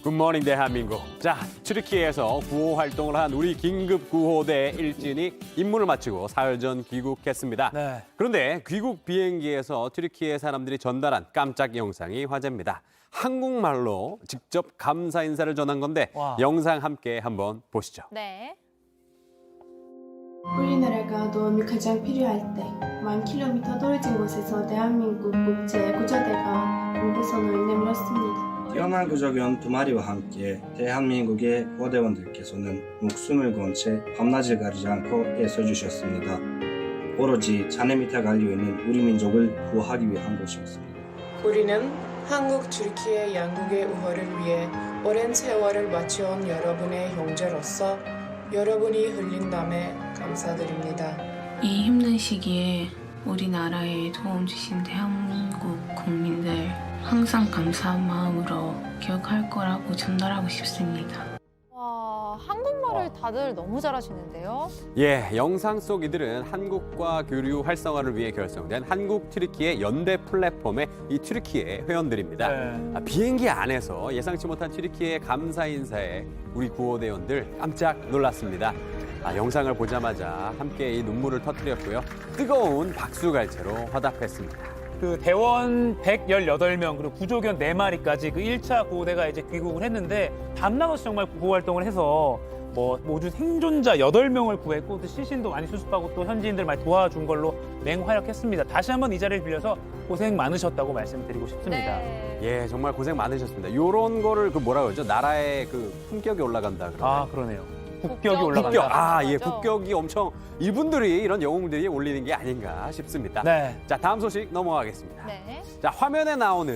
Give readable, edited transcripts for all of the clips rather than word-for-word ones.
굿모닝 대한민국. 자, 튀르키예에서 구호 활동을 한 우리 긴급구호대 일진이 임무를 마치고 사흘 전 귀국했습니다. 네. 그런데 귀국 비행기에서 튀르키예 사람들이 전달한 깜짝 영상이 화제입니다. 한국말로 직접 감사 인사를 전한 건데 와. 영상 함께 한번 보시죠. 네. 우리나라가 도움이 가장 필요할 때 1000km 떨어진 곳에서 대한민국 국제 구조대가 공부선을 내밀었습니다. 뛰어난 구조견 2마리와 함께 대한민국의 구호대원들께서는 목숨을 건 채 밤낮을 가리지 않고 애써주셨습니다. 오로지 잔해 밑에 갈려있는 우리 민족을 구호하기 위한 것이었습니다. 우리는 한국, 튀르키예 양국의 우호를 위해 오랜 세월을 바쳐온 여러분의 형제로서 여러분이 흘린 땀에 감사드립니다. 이 힘든 시기에 우리나라에 도움 주신 대한민국 국민들 항상 감사한 마음으로 기억할 거라고 전달하고 싶습니다. 와, 한국말을 다들 너무 잘하시는데요. 예, 영상 속 이들은 한국과 교류 활성화를 위해 결성된 한국 튀르키예 연대 플랫폼의 이 튀르키예 회원들입니다. 네. 비행기 안에서 예상치 못한 튀르키예 감사 인사에 우리 구호대원들 깜짝 놀랐습니다. 영상을 보자마자 함께 이 눈물을 터뜨렸고요. 뜨거운 박수갈채로 화답했습니다. 그 대원 118명 그리고 구조견 4마리까지 그 1차 구호대가 이제 귀국을 했는데 밤낮없이 정말 구호 활동을 해서 뭐 모두 생존자 8명을 구했고 또 시신도 많이 수습하고 또 현지인들 많이 도와준 걸로 맹활약했습니다. 다시 한번 이 자리를 빌려서 고생 많으셨다고 말씀드리고 싶습니다. 네. 예, 정말 고생 많으셨습니다. 요런 거를 그 뭐라 그러죠? 나라의 그 품격이 올라간다 그러나요? 아, 그러네요. 국격이 국격. 올라간다. 국격, 예, 맞아. 국격이 엄청 이분들이 이런 영웅들이 올리는 게 아닌가 싶습니다. 네. 자, 다음 소식 넘어가겠습니다. 네. 자, 화면에 나오는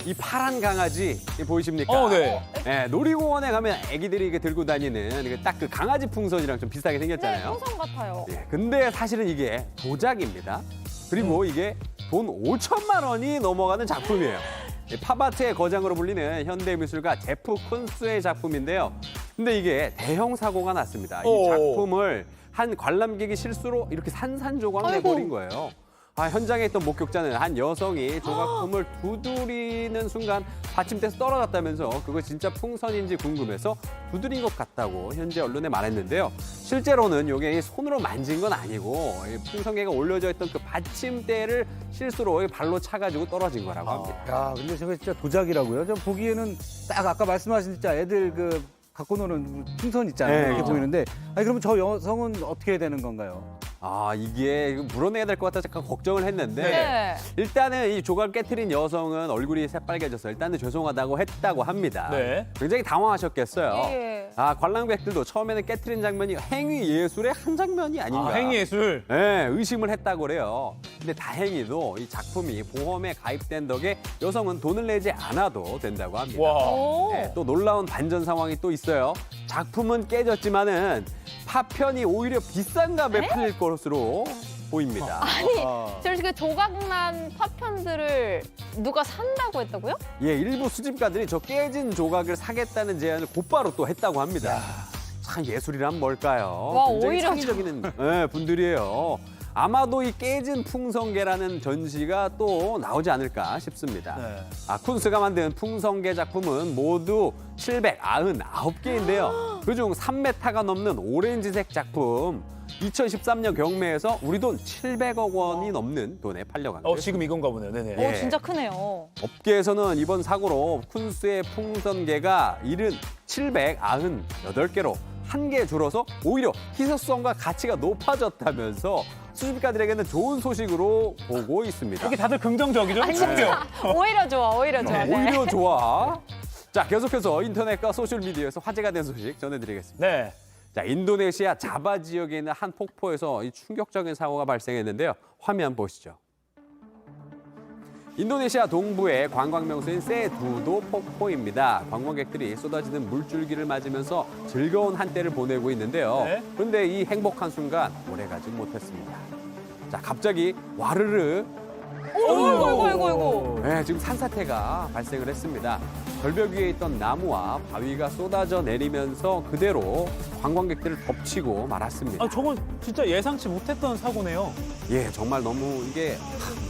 이 파란 강아지 보이십니까? 네. 네, 놀이공원에 가면 애기들이 이게 들고 다니는 딱 그 강아지 풍선이랑 좀 비슷하게 네, 생겼잖아요. 풍선 같아요. 예, 근데 사실은 이게 도작입니다. 그리고 이게 돈 5천만 원이 넘어가는 작품이에요. 팝아트의 거장으로 불리는 현대미술가 제프 쿤스의 작품인데요. 근데 이게 대형 사고가 났습니다. 이 오. 작품을 한 관람객이 실수로 이렇게 산산조각 아이고. 내버린 거예요. 현장에 있던 목격자는 한 여성이 조각품을 두드리는 순간 받침대에서 떨어졌다면서 그거 진짜 풍선인지 궁금해서 두드린 것 같다고 현지 언론에 말했는데요. 실제로는 이게 손으로 만진 건 아니고 이 풍선개가 올려져 있던 그 받침대를 실수로 발로 차가지고 떨어진 거라고 합니다. 야, 근데 저게 진짜 도자기라고요? 저 보기에는 딱 아까 말씀하신 진짜 애들 그 갖고 노는 풍선 있잖아요. 네, 이렇게 그렇죠. 보이는데, 아니 그러면 저 여성은 어떻게 해야 되는 건가요? 이게 물어내야 될 것 같아서 잠깐 걱정을 했는데 네. 일단은 이 조각을 깨트린 여성은 얼굴이 새빨개져서 일단은 죄송하다고 했다고 합니다. 네. 굉장히 당황하셨겠어요. 예. 관람객들도 처음에는 깨트린 장면이 행위 예술의 한 장면이 아닌가. 행위예술. 네, 의심을 했다고 그래요. 근데 다행히도 이 작품이 보험에 가입된 덕에 여성은 돈을 내지 않아도 된다고 합니다. 와. 오. 네, 또 놀라운 반전 상황이 또 있어요. 작품은 깨졌지만은 파편이 오히려 비싼 값에 팔릴 것으로 보입니다. 저희 그 조각난 파편들을 누가 산다고 했다고요? 예, 일부 수집가들이 저 깨진 조각을 사겠다는 제안을 곧바로 또 했다고 합니다. 참 예술이란 뭘까요? 와, 굉장히 오히려 창의적인 분들이에요. 아마도 이 깨진 풍선개라는 전시가 또 나오지 않을까 싶습니다. 네. 쿤스가 만든 풍선개 작품은 모두 799개인데요. 그중 3m가 넘는 오렌지색 작품 2013년 경매에서 우리 돈 700억 원이 넘는 돈에 팔려갑니다. 지금 이건가 보네요. 네네. 예. 진짜 크네요. 업계에서는 이번 사고로 쿤스의 풍선개가 798개로 한 개 줄어서 오히려 희소성과 가치가 높아졌다면서 수집가들에게는 좋은 소식으로 보고 있습니다. 이렇게 다들 긍정적이죠? 진짜 오히려 좋아, 오히려 좋아. 네. 오히려 좋아. 자, 계속해서 인터넷과 소셜미디어에서 화제가 된 소식 전해드리겠습니다. 네. 자, 인도네시아 자바 지역에 있는 한 폭포에서 이 충격적인 사고가 발생했는데요. 화면 보시죠. 인도네시아 동부의 관광 명소인 세두도 폭포입니다. 관광객들이 쏟아지는 물줄기를 맞으면서 즐거운 한때를 보내고 있는데요. 네. 그런데 이 행복한 순간 오래가지 못했습니다. 자, 갑자기 와르르 아이고. 네, 지금 산사태가 발생을 했습니다. 절벽 위에 있던 나무와 바위가 쏟아져 내리면서 그대로 관광객들을 덮치고 말았습니다. 저건 진짜 예상치 못했던 사고네요. 예, 정말 너무 이게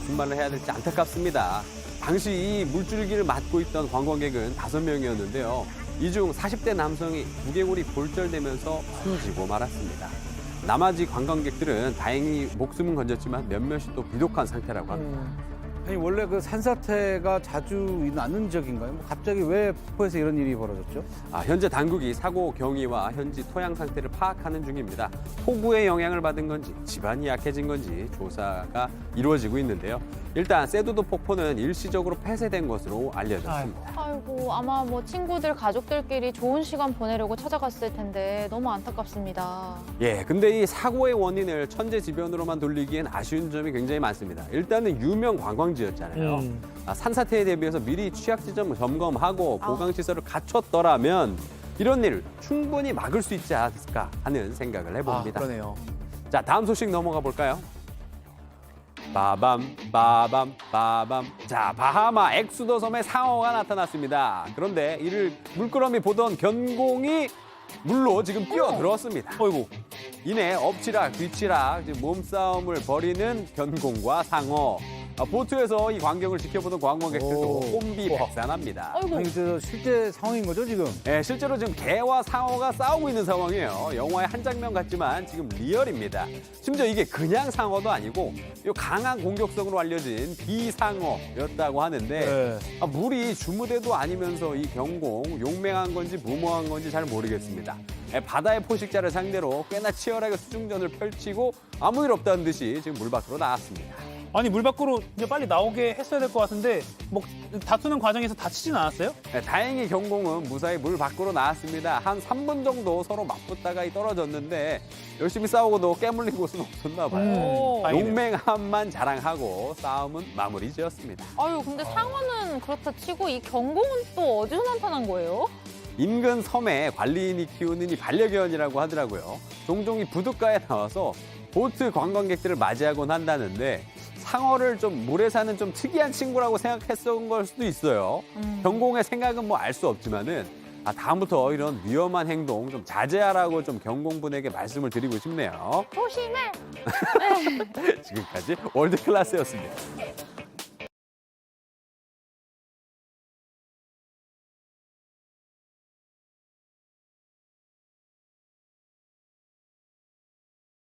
무슨 말을 해야 될지 안타깝습니다. 당시 이 물줄기를 맞고 있던 관광객은 5명이었는데요. 이 중 40대 남성이 두개골이 골절되면서 숨지고 말았습니다. 나머지 관광객들은 다행히 목숨은 건졌지만 몇몇이 또 비독한 상태라고 합니다. 아니 원래 그 산사태가 자주 나는 지역인가요? 뭐 갑자기 왜 폭포에서 이런 일이 벌어졌죠? 현재 당국이 사고 경위와 현지 토양 상태를 파악하는 중입니다. 폭우의 영향을 받은 건지 집안이 약해진 건지 조사가 이루어지고 있는데요. 일단 세두도 폭포는 일시적으로 폐쇄된 것으로 알려졌습니다. 아이고, 아마 뭐 친구들, 가족들끼리 좋은 시간 보내려고 찾아갔을 텐데 너무 안타깝습니다. 예, 근데 이 사고의 원인을 천재지변으로만 돌리기엔 아쉬운 점이 굉장히 많습니다. 일단은 유명 관광지였잖아요. 산사태에 대비해서 미리 취약지점 점검하고 보강시설을 갖췄더라면 이런 일을 충분히 막을 수 있지 않을까 하는 생각을 해봅니다. 그러네요. 자, 다음 소식 넘어가 볼까요? 빠밤 빠밤 빠밤. 자, 바하마 엑수더 섬에 상어가 나타났습니다. 그런데 이를 물끄러미 보던 견공이 물로 지금 뛰어들었습니다. 어이구. 이내 엎치락 뒤치락 몸싸움을 벌이는 견공과 상어. 보트에서 이 광경을 지켜보던 관광객들도 혼비백산합니다. 아이고, 아니 저 실제 상황인 거죠 지금? 네, 실제로 지금 개와 상어가 싸우고 있는 상황이에요. 영화의 한 장면 같지만 지금 리얼입니다. 심지어 이게 그냥 상어도 아니고 이 강한 공격성으로 알려진 비상어였다고 하는데 물이 주무대도 아니면서 이 경공 용맹한 건지 무모한 건지 잘 모르겠습니다. 바다의 포식자를 상대로 꽤나 치열하게 수중전을 펼치고 아무 일 없다는 듯이 지금 물 밖으로 나왔습니다. 아니 물 밖으로 이제 빨리 나오게 했어야 될 것 같은데 뭐 다투는 과정에서 다치진 않았어요? 네, 다행히 경공은 무사히 물 밖으로 나왔습니다. 한 3분 정도 서로 맞붙다가 떨어졌는데 열심히 싸우고도 깨물린 곳은 없었나 봐요. 다행이네요. 용맹함만 자랑하고 싸움은 마무리 지었습니다. 아유, 근데 상어는 그렇다 치고 이 경공은 또 어디서 나타난 거예요? 인근 섬에 관리인이 키우는 이 반려견이라고 하더라고요. 종종 이 부둣가에 나와서 보트 관광객들을 맞이하곤 한다는데 상어를 좀 물에 사는 좀 특이한 친구라고 생각했던 걸 수도 있어요. 경공의 생각은 뭐 알 수 없지만은 다음부터 이런 위험한 행동 좀 자제하라고 좀 경공분에게 말씀을 드리고 싶네요. 조심해! 지금까지 월드클래스였습니다.